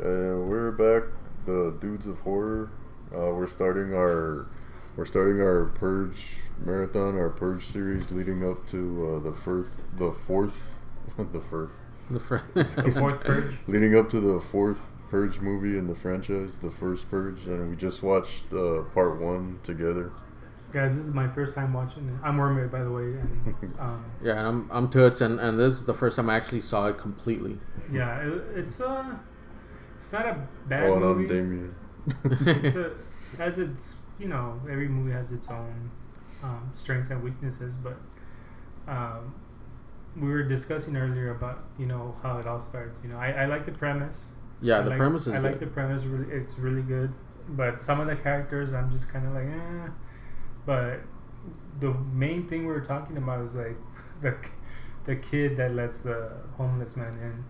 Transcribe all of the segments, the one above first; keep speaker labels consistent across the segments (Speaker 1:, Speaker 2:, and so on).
Speaker 1: We're back, the dudes of horror. We're starting our Purge marathon, our Purge series, leading up to the fourth,
Speaker 2: The fourth Purge.
Speaker 1: leading up to the fourth Purge movie in the franchise, the first Purge, and we just watched part one together.
Speaker 2: Guys, this is my first time watching it. I'm Wormit, by the way. And,
Speaker 3: Yeah, and I'm Toots, and this is the first time I actually saw it completely.
Speaker 2: yeah, it's not a bad
Speaker 1: Oh, and
Speaker 2: movie.
Speaker 1: I'm Damien.
Speaker 2: Every movie has its own strengths and weaknesses, but we were discussing earlier about how it all starts. I like the premise.
Speaker 3: Yeah, the premise is
Speaker 2: I
Speaker 3: good.
Speaker 2: like the premise. It's really good, but some of the characters I'm just kind of like, eh. But the main thing we were talking about is like the kid that lets the homeless man in,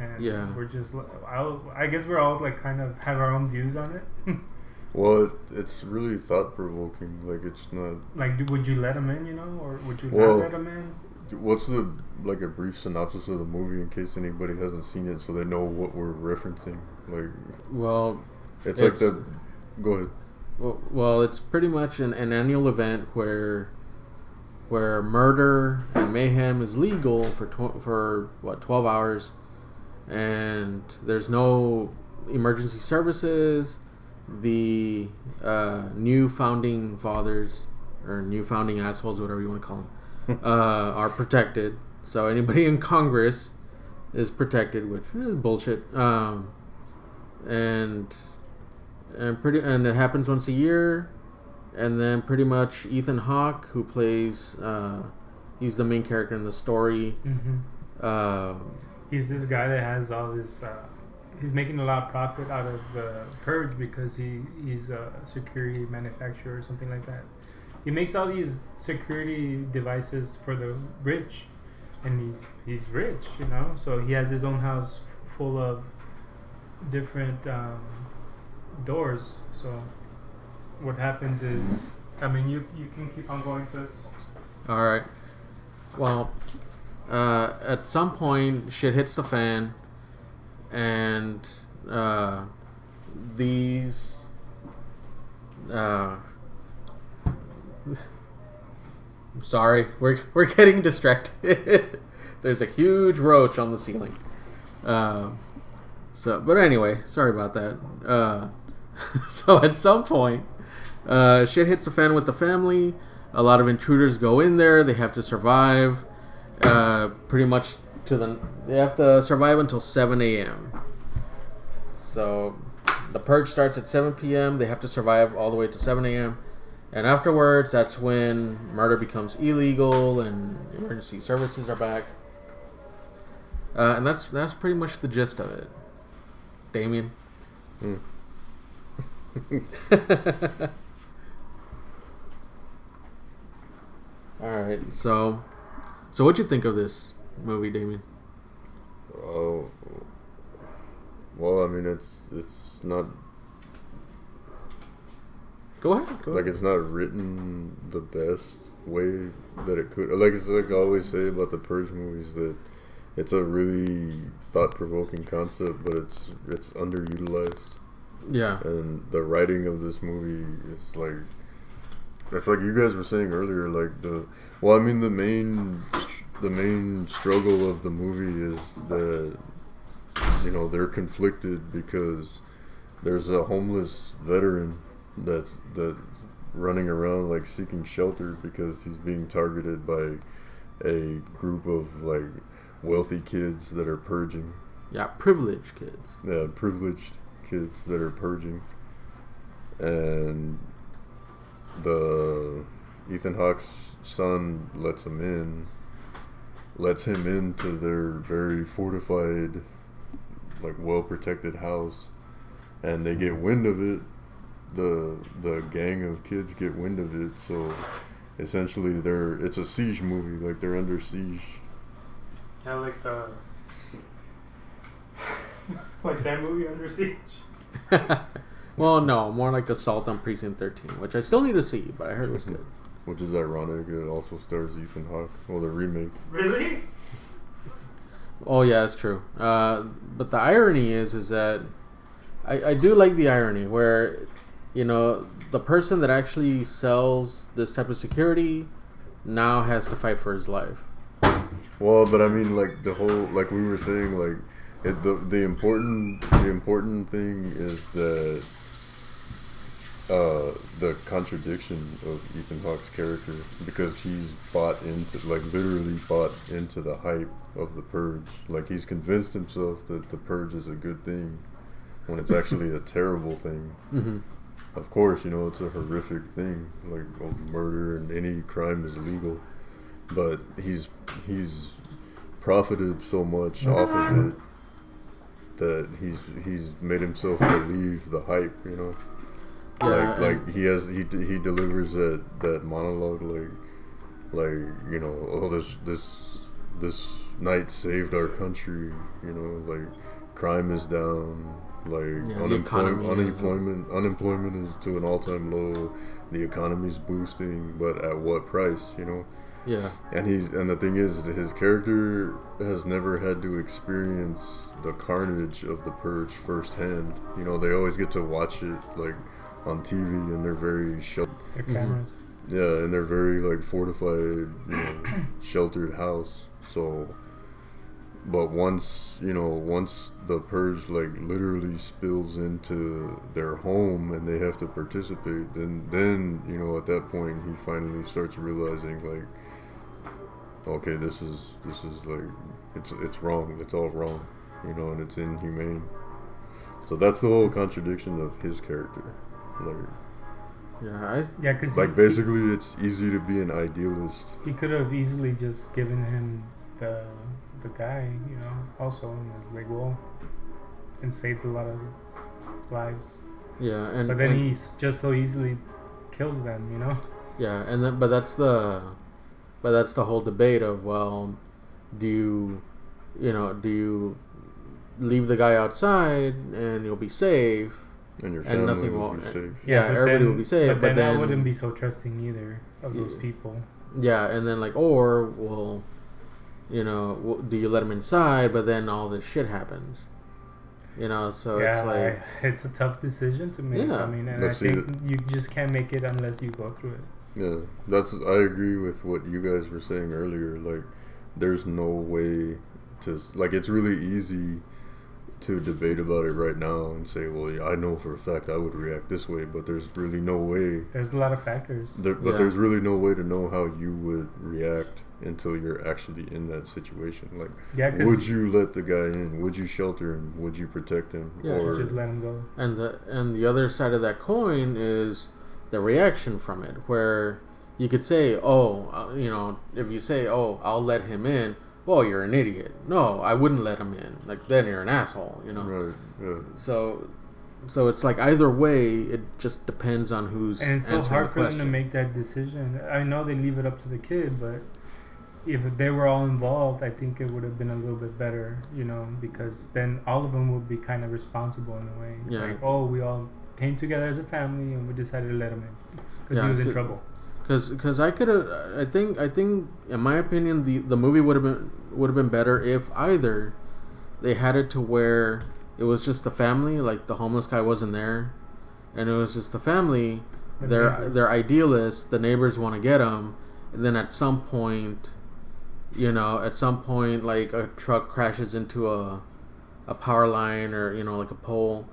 Speaker 2: and
Speaker 3: Yeah.
Speaker 2: we're just I guess we're all like kind of have our own views on it.
Speaker 1: Well, it's really thought provoking. Like, it's not.
Speaker 2: Like, would you let him in, or would you
Speaker 1: Well,
Speaker 2: not let him in?
Speaker 1: What's a brief synopsis of the movie in case anybody hasn't seen it, so they know what we're referencing? Like,
Speaker 3: Well,
Speaker 1: it's like the. Go ahead.
Speaker 3: well, it's pretty much an annual event where murder and mayhem is legal for 12 hours, and there's no emergency services. The new founding fathers or new founding assholes, whatever you want to call them, are protected. So anybody in Congress is protected, which is bullshit. And it happens once a year, and then pretty much Ethan Hawke, who plays he's the main character in the story.
Speaker 2: Mm-hmm. He's this guy that has all this. He's making a lot of profit out of the Purge because he's a security manufacturer or something like that. He makes all these security devices for the rich, and he's rich, So he has his own house full of different doors. So what happens is, you can keep on going to.
Speaker 3: All right. Well, at some point, shit hits the fan, and these. I'm sorry, we're getting distracted. There's a huge roach on the ceiling. But anyway, sorry about that. So at some point, shit hits the fan with the family. A lot of intruders go in there. They have to survive. Pretty much they have to survive until 7 a.m. So the purge starts at 7 p.m. They have to survive all the way to 7 a.m. And afterwards, that's when murder becomes illegal and emergency services are back. And that's pretty much the gist of it. Damien? Alright, so what'd you think of this movie, Damien?
Speaker 1: Oh, well, it's not.
Speaker 3: Go ahead.
Speaker 1: Like, it's not written the best way that it could. Like, it's like I always say about the Purge movies, that it's a really thought-provoking concept, but it's underutilized.
Speaker 3: Yeah.
Speaker 1: And the writing of this movie is like, it's like you guys were saying earlier, like the main struggle of the movie is that they're conflicted because there's a homeless veteran that's running around like seeking shelter because he's being targeted by a group of like wealthy kids that are purging.
Speaker 3: Yeah, privileged kids.
Speaker 1: Yeah, privileged kids that are purging. And the Ethan Hawke's son lets him into their very fortified, like, well-protected house, and they get wind of it. The gang of kids get wind of it, so essentially it's a siege movie. Like, they're under siege.
Speaker 2: Yeah, like that movie, Under Siege.
Speaker 3: Well, no, more like Assault on Precinct 13, which I still need to see, but I heard it was good.
Speaker 1: Which is ironic. It also stars Ethan Hawke. Well, the remake.
Speaker 2: Really?
Speaker 3: Oh yeah, it's true. But the irony is that I do like the irony where, you know, the person that actually sells this type of security now has to fight for his life.
Speaker 1: Well, but I mean, like the whole, like we were saying, like the important thing is that the contradiction of Ethan Hawke's character, because he's bought into, like literally bought into the hype of the Purge. Like he's convinced himself that the Purge is a good thing when it's actually a terrible thing.
Speaker 3: Mm-hmm.
Speaker 1: Of course, you know, it's a horrific thing. Like murder and any crime is illegal, but he's profited so much off of it that he's made himself believe the hype. You know.
Speaker 3: Yeah,
Speaker 1: like he delivers that monologue like you know, oh, this night saved our country, you know, like crime is down, like unemployment is to an all-time low, the economy's boosting, but at what price, you know?
Speaker 3: Yeah.
Speaker 1: And the thing is his character has never had to experience the carnage of the Purge firsthand. You know, they always get to watch it like on TV, and they're very sheltered.
Speaker 2: Their cameras.
Speaker 1: Yeah, and they're very like fortified, you know, sheltered house. So, but once the Purge like literally spills into their home and they have to participate, then you know, at that point he finally starts realizing like, okay, this is like it's wrong. It's all wrong, you know, and it's inhumane. So that's the whole contradiction of his character. Like,
Speaker 2: because
Speaker 1: like basically it's easy to be an idealist.
Speaker 2: He could have easily just given him the guy, you know, also like well, and saved a lot of lives.
Speaker 3: Yeah,
Speaker 2: but then he just so easily kills them, you know.
Speaker 3: Yeah, and then but that's the whole debate of, well, do you leave the guy outside and you'll be safe,
Speaker 1: and your family
Speaker 3: nothing
Speaker 1: will be safe.
Speaker 3: Yeah, everybody will be safe.
Speaker 2: But then I wouldn't be so trusting either of those people.
Speaker 3: Yeah, and then like, or well, you know, do you let him inside? But then all this shit happens. You know, so it's like
Speaker 2: it's a tough decision to make.
Speaker 3: Yeah.
Speaker 2: I mean, and I think you just can't make it unless you go through it.
Speaker 1: Yeah, I agree with what you guys were saying earlier. Like, there's no way to, like, it's really easy to debate about it right now and say, well, yeah, I know for a fact I would react this way, but there's really no way.
Speaker 2: There's a lot of factors.
Speaker 1: There's really no way to know how you would react until you're actually in that situation. Like, would you let the guy in? Would you shelter him? Would you protect him?
Speaker 2: Yeah, or just let him go.
Speaker 3: And the other side of that coin is the reaction from it, where you could say, oh, you know, if you say, oh, I'll let him in, well, you're an idiot. No, I wouldn't let him in. Like, then you're an asshole, you know.
Speaker 1: Right. Yeah.
Speaker 3: So it's like either way, it just depends on who's.
Speaker 2: And it's so hard for them to make that decision. I know they leave it up to the kid, but if they were all involved, I think it would have been a little bit better, you know, because then all of them would be kind of responsible in a way.
Speaker 3: Yeah.
Speaker 2: Like, oh, we all came together as a family and we decided to let him in because he was in trouble.
Speaker 3: Because I could have, I think in my opinion the movie would have been better if either they had it to where it was just a family, like the homeless guy wasn't there, and it was just a family. They're idealists. The neighbors want to get them, and then at some point, like a truck crashes into a power line or, you know, like a pole,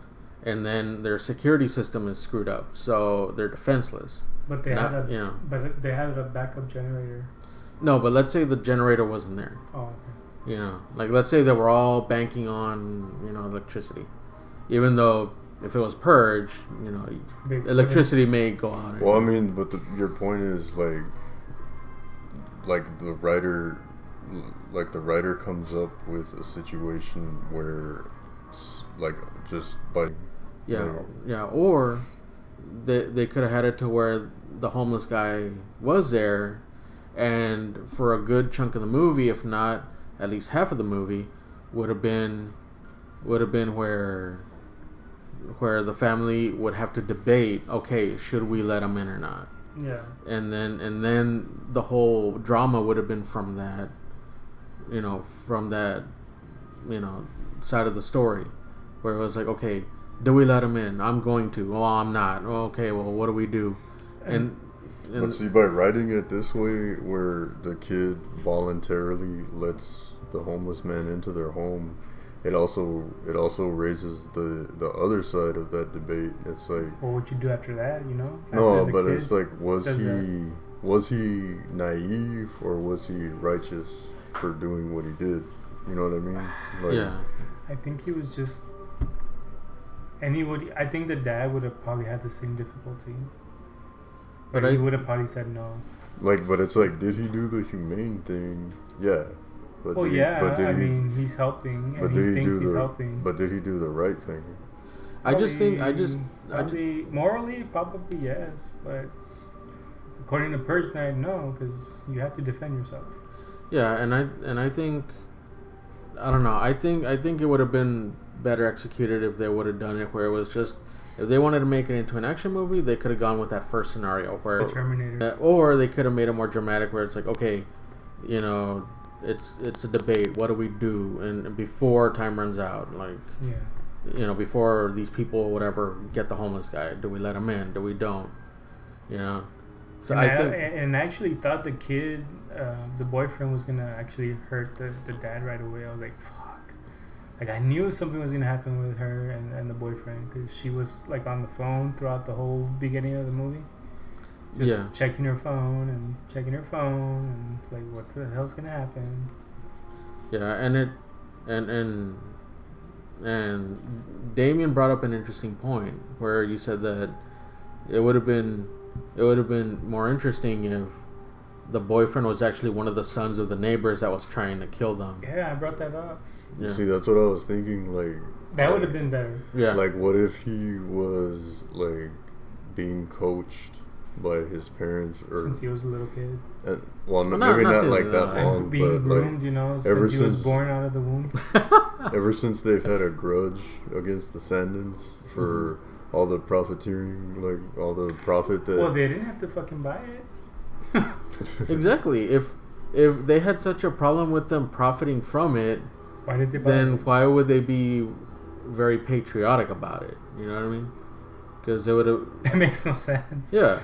Speaker 3: and then their security system is screwed up, so they're defenseless.
Speaker 2: But they had a backup generator.
Speaker 3: No, but let's say the generator wasn't there.
Speaker 2: Oh, okay.
Speaker 3: You know, like let's say they were all banking on, you know, electricity, even though if it was Purge, you know, electricity may go out.
Speaker 1: Well, I mean, but your point is like the writer comes up with a situation where, like, just by
Speaker 3: or they could have had it to where the homeless guy was there, and for a good chunk of the movie, if not at least half of the movie, would have been where the family would have to debate, okay, should we let him in or not?
Speaker 2: Yeah.
Speaker 3: And then the whole drama would have been from that side of the story, where it was like, okay, Do we let him in? I'm going to. Oh, I'm not. Oh, okay, well, what do we do? And
Speaker 1: but see, by writing it this way, where the kid voluntarily lets the homeless man into their home, it also raises the other side of that debate. It's like,
Speaker 2: well, what you do after that, you know?
Speaker 1: No, but it's like, was he naive or was he righteous for doing what he did? You know what I mean? Like,
Speaker 3: yeah.
Speaker 2: I think he was just anybody. I think the dad would have probably had the same difficulty, but he would have probably said no.
Speaker 1: Like, but it's like, did he do the humane thing? Yeah. But
Speaker 2: I mean, he's helping, and he thinks he's helping.
Speaker 1: But did he do the right thing?
Speaker 2: Probably morally, probably yes, but according to Purge Night, no, because you have to defend yourself.
Speaker 3: Yeah, and I think, I don't know. I think it would have been better executed if they would have done it where it was just, if they wanted to make it into an action movie, they could have gone with that first scenario where
Speaker 2: the Terminator,
Speaker 3: or they could have made it more dramatic where it's like, okay, you know, it's a debate. What do we do? And before time runs out, like,
Speaker 2: yeah,
Speaker 3: you know, before these people whatever get the homeless guy, do we let him in? Do we don't? You know. So I
Speaker 2: actually thought the kid, the boyfriend, was gonna actually hurt the dad right away. I was like, fuck. Like, I knew something was gonna happen with her and the boyfriend, because she was like on the phone throughout the whole beginning of the movie. Just checking her phone and like, what the hell's gonna happen?
Speaker 3: Yeah, and Damien brought up an interesting point where you said that it would have been more interesting if the boyfriend was actually one of the sons of the neighbors that was trying to kill them.
Speaker 2: Yeah, I brought that up.
Speaker 1: Yeah. See, that's what I was thinking. Like,
Speaker 2: that would have been better.
Speaker 3: Yeah.
Speaker 1: Like, what if he was like being coached by his parents, or
Speaker 2: since he was a little kid?
Speaker 1: Maybe not like that long,
Speaker 2: being
Speaker 1: but
Speaker 2: groomed,
Speaker 1: like,
Speaker 2: you know,
Speaker 1: ever
Speaker 2: since he was born out of the womb.
Speaker 1: Ever since they've had a grudge against the Sandins for all the profiteering, like all the profit that.
Speaker 2: Well, they didn't have to fucking buy it.
Speaker 3: Exactly. If they had such a problem with them profiting from it,
Speaker 2: why did they buy
Speaker 3: then
Speaker 2: it?
Speaker 3: Why would they be very patriotic about it? You know what I mean? Because they would have.
Speaker 2: That makes no sense.
Speaker 3: Yeah.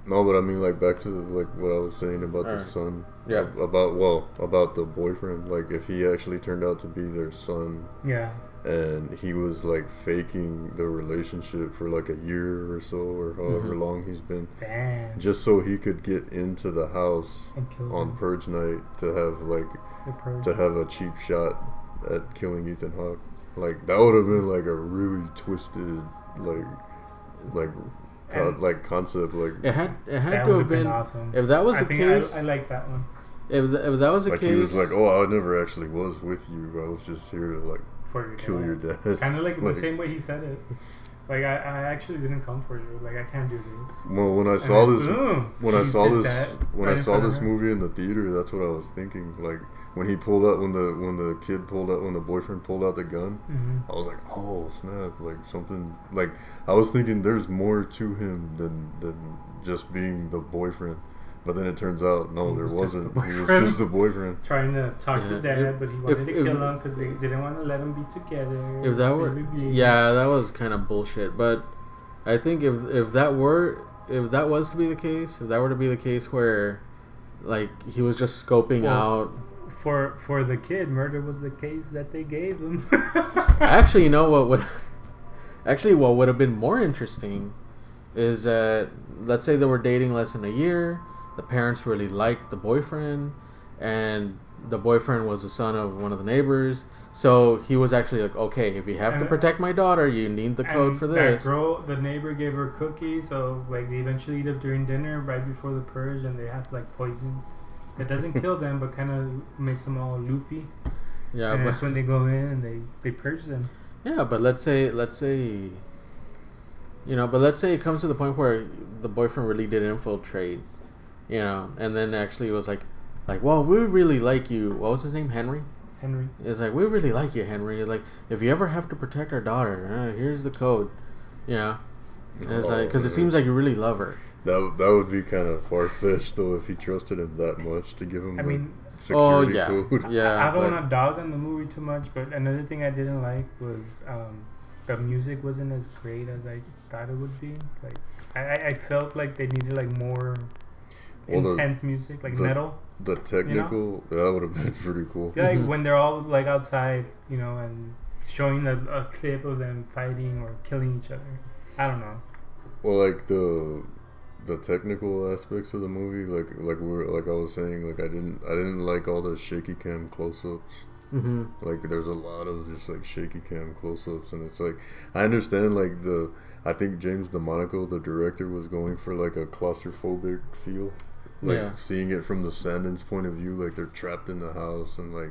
Speaker 1: No, but I mean, like, back to like what I was saying about the son.
Speaker 3: Yeah.
Speaker 1: About the boyfriend. Like, if he actually turned out to be their son.
Speaker 2: Yeah.
Speaker 1: And he was like faking the relationship for like a year or so, or however long he's been.
Speaker 2: Damn.
Speaker 1: Just so he could get into the house on Purge Night to have a cheap shot at killing Ethan Hawke. Like, that would have been like a really twisted concept. Like,
Speaker 3: it had to have been
Speaker 2: awesome.
Speaker 3: If that was the case.
Speaker 2: I like that one.
Speaker 3: If that was the case,
Speaker 1: he was like, "Oh, I never actually was with you. I was just here to like kill your dad."
Speaker 2: Kind of like the same way he said it. Like, I actually didn't come for you. Like, I can't do this.
Speaker 1: Well, when I saw this movie in the theater, that's what I was thinking. Like, when the boyfriend pulled out the gun, I was like, oh snap! Like, something, like, I was thinking there's more to him than just being the boyfriend. But then it turns out, no, there wasn't. He was just the boyfriend.
Speaker 2: Trying to talk to dad, but he wanted to kill him because they didn't want to let them be together.
Speaker 3: If that were, that was kind of bullshit. But I think if that was to be the case, if that were to be the case where, like, he was just scoping out.
Speaker 2: For the kid, murder was the case that they gave him.
Speaker 3: Actually, you know what would have been more interesting is that, let's say they were dating less than a year. The parents really liked the boyfriend, and the boyfriend was the son of one of the neighbors. So he was actually like, okay, if you have to protect my daughter, you need the code for this.
Speaker 2: That girl, the neighbor gave her cookies, so like they eventually eat up during dinner right before the purge, and they have like poison. It doesn't kill them, but kind of makes them all loopy. Yeah, and that's when they go in and they purge them.
Speaker 3: Yeah, but let's say it comes to the point where the boyfriend really did infiltrate, you know, and then actually was like, well, we really like you. What was his name? Henry. It's like, we really like you, Henry. Like, if you ever have to protect our daughter, here's the code. You know, it's like, because it seems like you really love her.
Speaker 1: That would be kind of far-fetched, though, if he trusted him that much to give him security code.
Speaker 2: Yeah, I don't want to dog on the movie too much, but another thing I didn't like was the music wasn't as great as I thought it would be. Like I felt like they needed like more intense music, like metal.
Speaker 1: The technical, that would have been pretty cool.
Speaker 2: Yeah, like when they're all like outside, and showing a clip of them fighting or killing each other. I don't know.
Speaker 1: Well, like the technical aspects of the movie, like I was saying, like I didn't like all the shaky cam close-ups.
Speaker 3: Mm-hmm.
Speaker 1: Like there's a lot of just like shaky cam close-ups, and it's like I understand like I think James DeMonico, the director, was going for like a claustrophobic feel. Like seeing it from the Sandins' point of view, like they're trapped in the house, and like,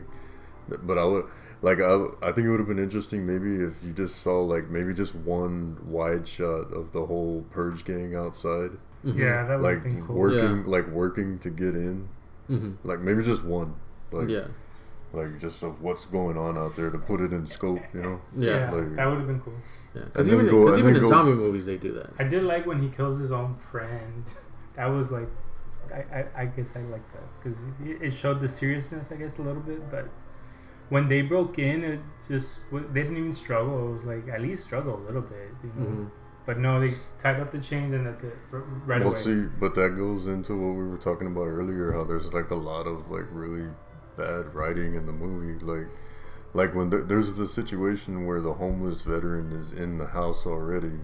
Speaker 1: but I think it would have been interesting maybe if you just saw like maybe just one wide shot of the whole Purge gang outside.
Speaker 2: Mm-hmm. Yeah, that would have been cool.
Speaker 1: Working to get in, like maybe just one, like like just of what's going on out there to put it in scope,
Speaker 2: Yeah, like, that would have been cool.
Speaker 3: Yeah, because even in zombie movies they do that.
Speaker 2: I did like when he kills his own friend. That was like. I guess I like that because it showed the seriousness, I guess, a little bit. But when they broke in, it just they didn't even struggle. It was like at least struggle a little bit, But no, they tied up the chains and that's it right away.
Speaker 1: See, but that goes into what we were talking about earlier. How there's like a lot of like really bad writing in the movie, like when there's the situation where the homeless veteran is in the house already,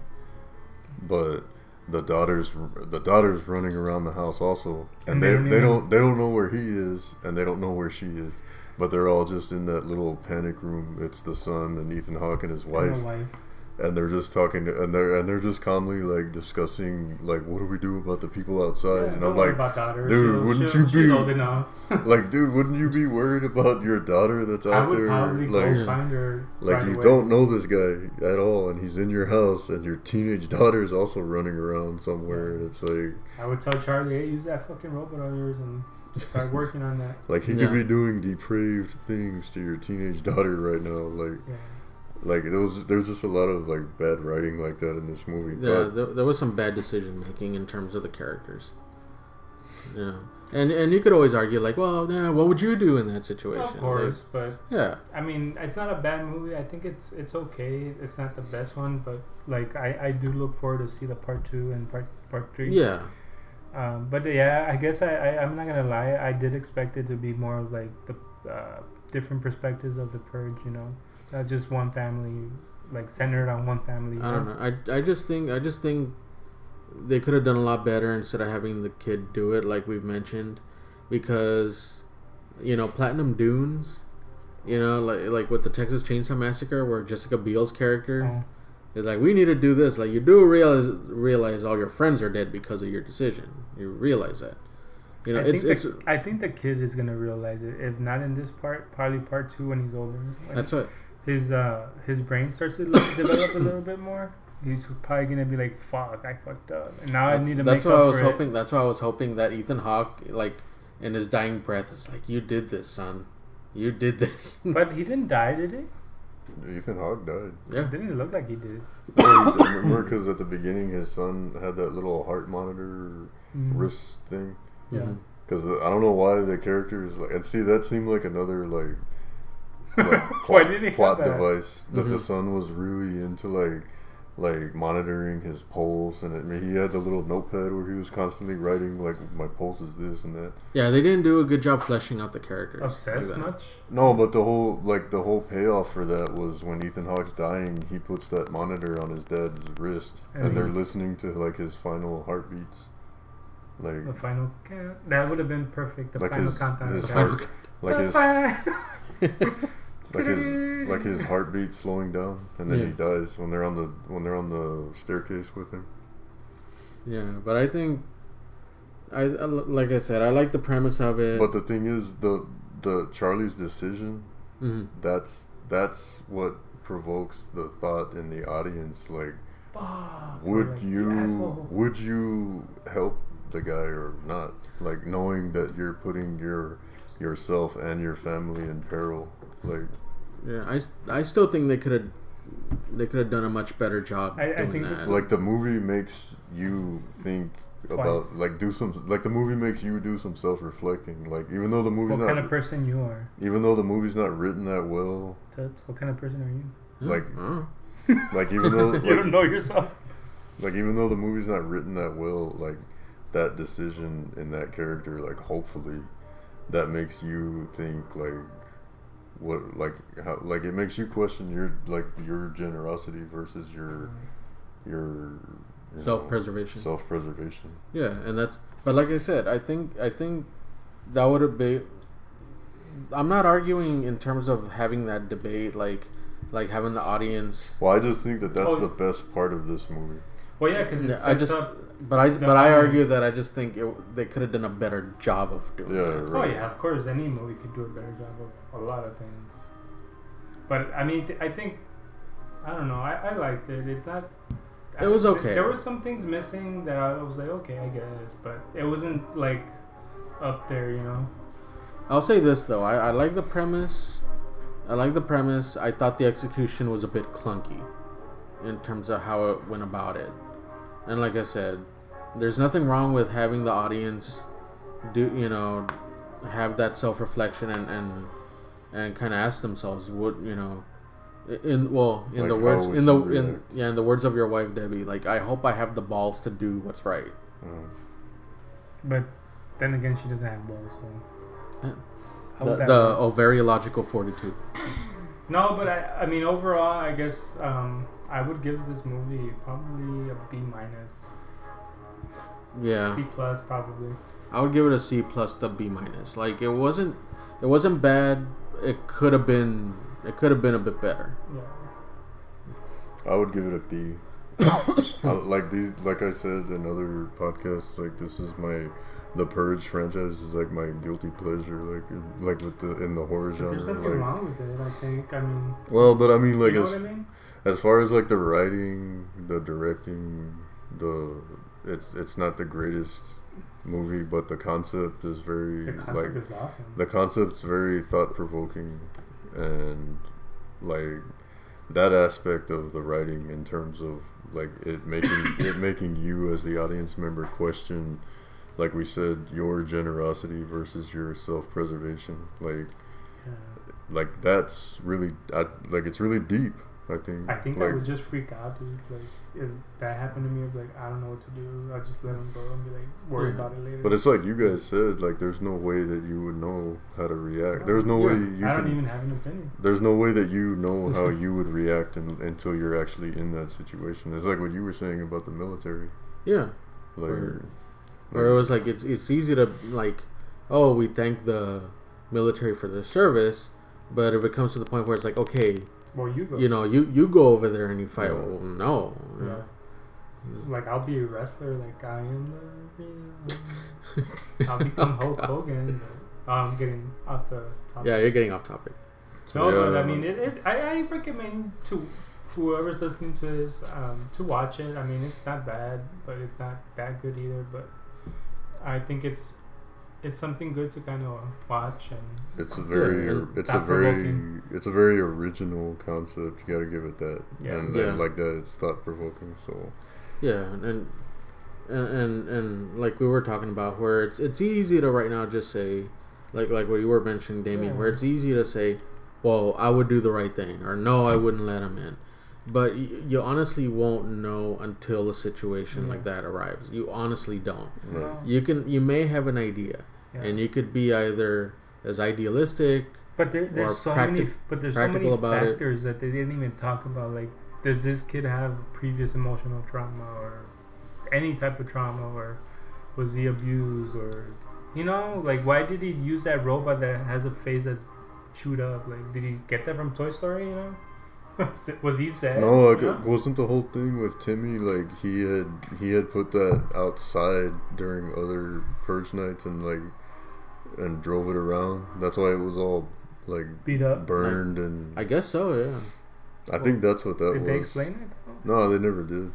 Speaker 1: but the daughter's running around the house also, and they don't know where he is, and they don't know where she is, but they're all just in that little panic room. It's the son and Ethan Hawke and his wife, and they're just talking and they're just calmly like discussing like what do we do about the people outside, and I'm like, dude, wouldn't you be
Speaker 2: old enough?
Speaker 1: like, dude, wouldn't you be worried about your daughter that's out there?
Speaker 2: I would probably go find her.
Speaker 1: Like you don't know this guy at all, and he's in your house, and your teenage daughter is also running around somewhere. And it's like
Speaker 2: I would tell Charlie, hey, use that fucking robot of yours and start working on that.
Speaker 1: Like he could be doing depraved things to your teenage daughter right now, like. Yeah. Like there's just a lot of like bad writing like that in this movie.
Speaker 3: Yeah, there was some bad decision making in terms of the characters. Yeah, and you could always argue like, well, yeah, what would you do in that situation?
Speaker 2: Of course,
Speaker 3: like,
Speaker 2: but yeah, I mean, it's not a bad movie. I think it's okay. It's not the best one, but like I do look forward to see the part 2 and part 3.
Speaker 3: Yeah.
Speaker 2: But yeah, I guess I'm not gonna lie. I did expect it to be more of like the different perspectives of the Purge. Not just one family, like centered on one family.
Speaker 3: I don't know. I just think they could have done a lot better instead of having the kid do it, like we've mentioned, because Platinum Dunes, like with the Texas Chainsaw Massacre, where Jessica Biel's character is like, we need to do this. Like you do realize all your friends are dead because of your decision. You realize that.
Speaker 2: I think the kid is gonna realize it. If not in this part, probably part 2 when he's older.
Speaker 3: That's what.
Speaker 2: His brain starts to develop a little bit more. He's probably gonna be like, "Fuck, I fucked up," and now I need to make up for it.
Speaker 3: That's why I was hoping that Ethan Hawke, like in his dying breath, is like, "You did this, son. You did this."
Speaker 2: But he didn't die, did he?
Speaker 1: Ethan Hawke died.
Speaker 2: Yeah, didn't look like he did.
Speaker 1: Remember, because at the beginning, his son had that little heart monitor wrist thing.
Speaker 2: Yeah.
Speaker 1: Because I don't know why the character is like, and see, that seemed like another like plot device that the son was really into like monitoring his pulse, and he had the little notepad where he was constantly writing like, my pulse is this and that.
Speaker 3: Yeah, they didn't do a good job fleshing out the characters.
Speaker 2: Obsessed much?
Speaker 1: No, but the whole payoff for that was when Ethan Hawke's dying, he puts that monitor on his dad's wrist, and they're listening to like his final heartbeats. Like
Speaker 2: the final count. That would have been perfect. The
Speaker 1: like
Speaker 2: final countdown.
Speaker 1: Like his heartbeat slowing down, and then he dies when they're on the staircase with him.
Speaker 3: Yeah, but I think, like I said, I like the premise of it.
Speaker 1: But the thing is, the Charlie's decision, that's what provokes the thought in the audience. Like, would you help the guy or not? Like, knowing that you're putting yourself and your family in peril. Like,
Speaker 3: yeah, I still think they could have done a much better job. I think that.
Speaker 1: Like, the movie makes you think about the movie makes you do some self-reflecting. Like, even though the movie's
Speaker 2: what kind of person you are.
Speaker 1: Even though the movie's not written that well.
Speaker 2: What kind of person are you?
Speaker 1: Like, Like even though
Speaker 2: You don't know yourself.
Speaker 1: like even though the movie's not written that well, like that decision in that character, like hopefully that makes you think like what like how like it makes you question your generosity versus your
Speaker 3: Self-preservation.
Speaker 1: Self-preservation.
Speaker 3: Yeah, and that's. But like I said, I think that would have been. I'm not arguing in terms of having that debate, like having the audience.
Speaker 1: Well, I just think that that's the best part of this movie.
Speaker 2: Well, yeah, because it sets up.
Speaker 3: But I argue that I just think they could have done a better job of doing it.
Speaker 1: Right.
Speaker 2: Oh yeah, of course, any movie could do a better job of a lot of things. But I mean, I think I don't know. I liked it. It's not.
Speaker 3: It was okay.
Speaker 2: There were some things missing that I was like, okay, I guess, but it wasn't like up there, you know.
Speaker 3: I'll say this though, I like the premise. I thought the execution was a bit clunky in terms of how it went about it. And like I said, there's nothing wrong with having the audience have that self-reflection and kind of ask themselves what, in
Speaker 1: Like
Speaker 3: the words in the words of your wife Debbie, like I hope I have the balls to do what's right.
Speaker 2: But then again, she doesn't have balls, so
Speaker 3: the ovariological fortitude.
Speaker 2: No, but I mean overall, I guess I would give this movie probably a B minus.
Speaker 3: Yeah.
Speaker 2: C plus probably.
Speaker 3: I would give it a C plus to B minus. Like it wasn't bad. It could have been a bit better.
Speaker 2: Yeah.
Speaker 1: I would give it a B. Like I said in other podcasts, like this is the Purge franchise is like my guilty pleasure, like in the horror genre.
Speaker 2: There's nothing wrong with it, I think. I mean.
Speaker 1: Well, but I mean, like
Speaker 2: you know what I mean?
Speaker 1: As far as like the writing, the directing, it's not the greatest movie, but the concept is very
Speaker 2: is awesome.
Speaker 1: The concept's very thought provoking, and like that aspect of the writing in terms of like it making you as the audience member question, like we said, your generosity versus your self-preservation. Like that's really it's really deep. I think
Speaker 2: I would just freak out, dude. Like if that happened to me, I'd be like, I don't know what to do. I'll just let him go and be like, worry about it later.
Speaker 1: But it's like you guys said, like there's no way that you would know how to react. There's no way you.
Speaker 2: I don't even have an opinion.
Speaker 1: There's no way that you know how you would react until you're actually in that situation. It's like what you were saying about the military.
Speaker 3: Yeah. Where it was like it's easy to like, oh, we thank the military for their service, but if it comes to the point where it's like, okay.
Speaker 2: Well, you go.
Speaker 3: You go over there and you fight. Yeah. Well, no.
Speaker 2: Yeah. Like I'll be a wrestler. Like I am the. I'll become Hulk Hogan. I'm getting off the topic.
Speaker 3: Yeah, you're getting off topic.
Speaker 2: No, but I mean, I recommend to whoever's listening to this to watch it. I mean, it's not bad, but it's not that good either. But I think it's something good to kind of watch, and
Speaker 1: it's a very original concept. You got to give it that, and like that, it's thought provoking. So
Speaker 3: yeah, and like we were talking about, where it's easy to right now just say, like what you were mentioning, Damien, where it's easy to say, well, I would do the right thing, or no, I wouldn't let him in. But you honestly won't know until a situation like that arrives. You honestly don't.
Speaker 1: Right.
Speaker 3: You may have an idea, and you could be either as idealistic,
Speaker 2: but there's so many factors that they didn't even talk about. Like, does this kid have previous emotional trauma or any type of trauma, or was he abused, or like why did he use that robot that has a face that's chewed up? Like, did he get that from Toy Story? Was he sad?
Speaker 1: No, wasn't the whole thing with Timmy like he had put that outside during other Purge nights and drove it around. That's why it was all like
Speaker 2: beat up,
Speaker 1: burned, and
Speaker 3: I guess so. Yeah.
Speaker 1: I think that's what that was.
Speaker 2: Did they explain it?
Speaker 1: No, they never did.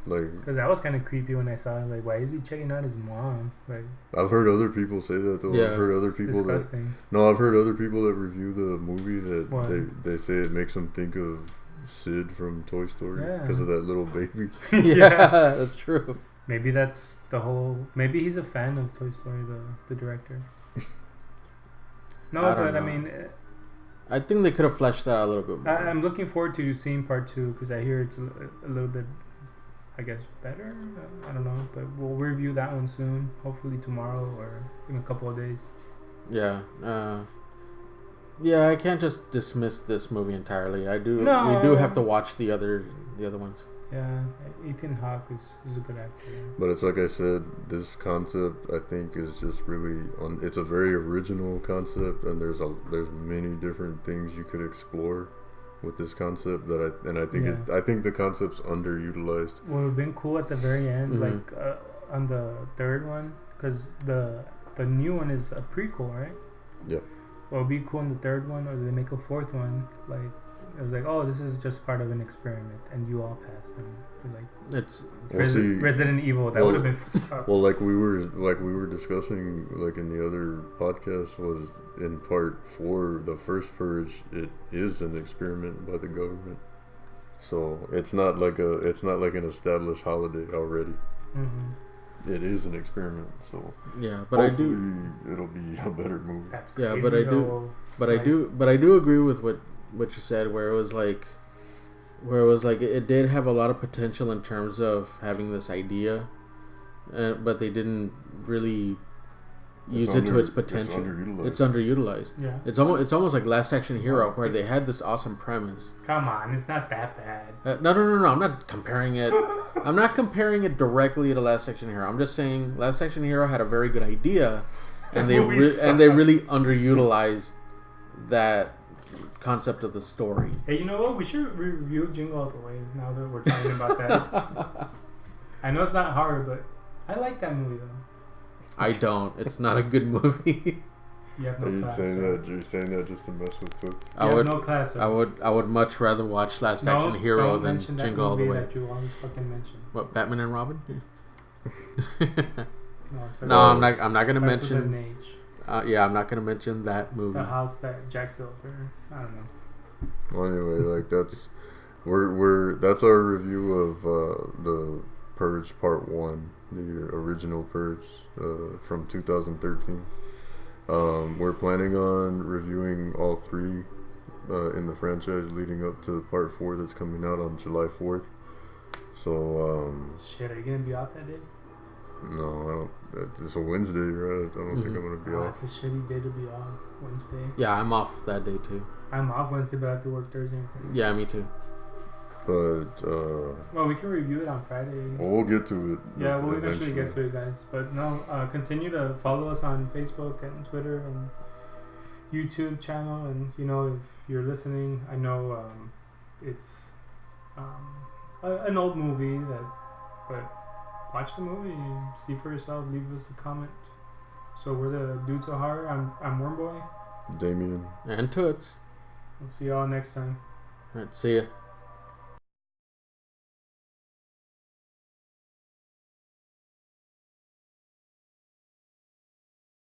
Speaker 1: Like,
Speaker 2: because that was kind of creepy when I saw it. Like, why is he checking out his mom? Like,
Speaker 1: I've heard other people say that though.
Speaker 3: Yeah,
Speaker 1: I've heard other people
Speaker 2: disgusting.
Speaker 1: I've heard other people that review the movie that they say it makes them think of Sid from Toy Story because of that little baby.
Speaker 3: Yeah, that's true.
Speaker 2: Maybe that's the whole. Maybe he's a fan of Toy Story, the director. No, but I mean,
Speaker 3: I think they could have fleshed that out a little bit more.
Speaker 2: I'm looking forward to seeing part 2 because I hear it's a little bit, I guess, better. I don't know, but we'll review that one soon. Hopefully tomorrow or in a couple of days.
Speaker 3: Yeah. Yeah, I can't just dismiss this movie entirely. We do have to watch the other ones.
Speaker 2: Yeah, Ethan Hawke is a good actor.
Speaker 1: But it's like I said, this concept I think is just really it's a very original concept, and there's many different things you could explore with this concept I think the concept's underutilized.
Speaker 2: Well, it would have been cool at the very end, like on the third one, because the new one is a prequel, right?
Speaker 1: Yeah.
Speaker 2: Well, it'd be cool in the third one, or they make a fourth one, like. It was like, oh, this is just part of an experiment, and you all passed, and like
Speaker 3: it's
Speaker 2: Resident Evil. That would have been fucked up.
Speaker 1: Well, like we were discussing, like in the other podcast, was in part 4, the first Purge. It is an experiment by the government, so it's not like an established holiday already.
Speaker 2: Mm-hmm.
Speaker 1: It is an experiment, so
Speaker 3: yeah. But
Speaker 1: hopefully it'll be a better movie.
Speaker 2: That's crazy,
Speaker 3: yeah, but I do agree with what you said, where it was like it did have a lot of potential in terms of having this idea, but they didn't really use it to its potential. It's underutilized.
Speaker 2: Yeah,
Speaker 3: it's almost like Last Action Hero, where they had this awesome premise.
Speaker 2: Come on, it's not that bad.
Speaker 3: No. I'm not comparing it. I'm not comparing it directly to Last Action Hero. I'm just saying Last Action Hero had a very good idea, and they really underutilized that concept of the story.
Speaker 2: Hey, you know what? We should review Jingle All the Way now that we're talking about that. I know it's not hard, but I like that movie though.
Speaker 3: I don't. It's not a good movie.
Speaker 2: You have no
Speaker 1: Are you
Speaker 2: class.
Speaker 1: You're saying that just to mess with Toots?
Speaker 2: You have no class.
Speaker 3: I would much rather watch Last Action Hero than Jingle All the Way.
Speaker 2: That you always fucking mention.
Speaker 3: What, Batman and Robin?
Speaker 2: No,
Speaker 3: I'm not gonna mention.
Speaker 2: Age.
Speaker 3: Yeah, I'm not gonna mention that movie.
Speaker 2: The house that Jack built, or I don't know.
Speaker 1: Well, anyway, like that's our review of the Purge Part 1, the original Purge from 2013. We're planning on reviewing all 3 in the franchise leading up to Part 4 that's coming out on July 4th. So
Speaker 2: shit, are you gonna be off that day?
Speaker 1: No, I don't. It's a Wednesday, right? I don't think I'm gonna be off.
Speaker 2: It's a shitty day to be off, Wednesday.
Speaker 3: Yeah, I'm off that day too.
Speaker 2: I'm off Wednesday, but I have to work Thursday.
Speaker 3: Yeah, me too.
Speaker 1: But
Speaker 2: well, we can review it on Friday.
Speaker 1: Well, we'll get to it.
Speaker 2: Yeah, we'll eventually get to it, guys. But no, continue to follow us on Facebook and Twitter and YouTube channel. And you know, if you're listening, I know it's an old movie but watch the movie, see for yourself, leave us a comment. So we're the Dudes of Horror. I'm Wormboy.
Speaker 1: Damien.
Speaker 3: And Toots.
Speaker 2: We'll see y'all next time.
Speaker 3: Alright, see ya.